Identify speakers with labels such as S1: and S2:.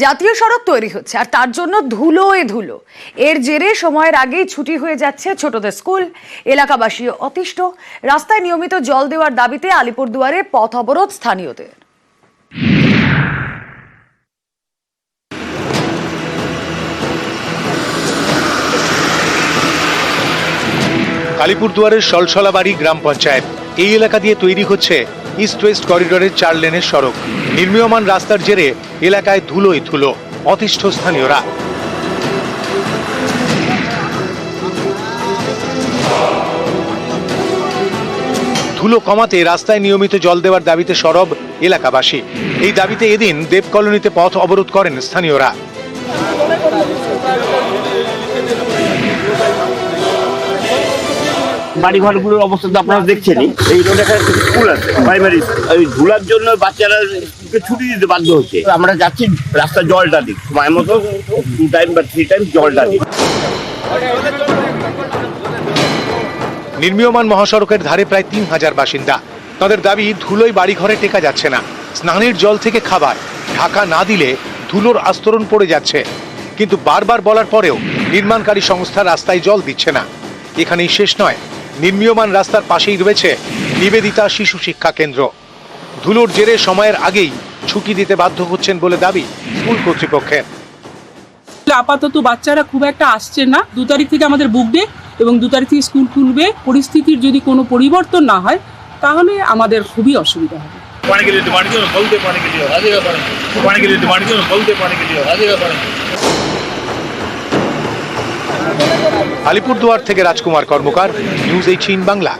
S1: জাতীয় সড়ক তৈরি হচ্ছে আর তার জন্য ধুলোয় ধুলো। এর জেরে সময়ের আগেই ছুটি হয়ে যাচ্ছে ছোটদের স্কুল। এলাকাবাসী অতিষ্ঠ। রাস্তায় নিয়মিত জল দেওয়ার দাবিতে আলিপুরদুয়ারে পথ অবরোধ স্থানীয়দের।
S2: আলিপুরদুয়ারের সলসলাবাড়ি গ্রাম পঞ্চায়েত এই এলাকা দিয়ে তৈরি হচ্ছে ইস্ট ওয়েস্ট করিডোরের 4 লেনের সড়ক। নির্মীয়মান রাস্তার জেরে এলাকায় ধুলোয় ধুলো, অতিষ্ঠ স্থানীয়রা। ধুলো কমাতে রাস্তায় নিয়মিত জল দেওয়ার দাবিতে সরব এলাকাবাসী। এই দাবিতে এদিন দেব কলোনিতে পথ অবরোধ করেন স্থানীয়রা।
S3: বাড়িঘরগুলোর অবস্থা তো আপনারা দেখছেনই। এই রোডে একটা স্কুল আছে, প্রাইমারি স্কুল। ওই ধুলার জন্য বাচ্চারা ছুটি দিতে বাধ্য হচ্ছে। আমরা যাচ্ছি রাস্তা জলটা দিক, সময় মতো 2 টাইম বা 3 টাইম জলটা দিক।
S2: নির্মীয়মান মহাসড়কের ধারে প্রায় 3000 বাসিন্দা। তাদের দাবি, ধুলোয় বাড়িঘরে টেকা যাচ্ছে না। স্নানের জল থেকে খাবার ঢাকা না দিলে ধুলোর আস্তরণ পড়ে যাচ্ছে। কিন্তু বারবার বলার পরেও নির্মাণকারী সংস্থা রাস্তায় জল দিচ্ছে না। এখানেই শেষ নয়, নির্মীয়মান রাস্তার পাশেই রয়েছে নিবেদিতা শিশু শিক্ষা কেন্দ্র। ধুলোর জেরে সময়ের আগেই ছুটি দিতে বাধ্য হচ্ছেন বলে দাবি স্কুল কর্তৃপক্ষের।
S4: আপাতত বাচ্চারা খুব একটা আসছে না। 2 তারিখ থেকে আমাদের বুক ডে এবং 2 তারিখ থেকে স্কুল খুলবে। পরিস্থিতির যদি কোনো পরিবর্তন না হয় তাহলে আমাদের খুবই অসুবিধা হবে।
S2: আলিপুরদুয়ার থেকে রাজকুমার কর্মকার, নিউজ 18 বাংলা।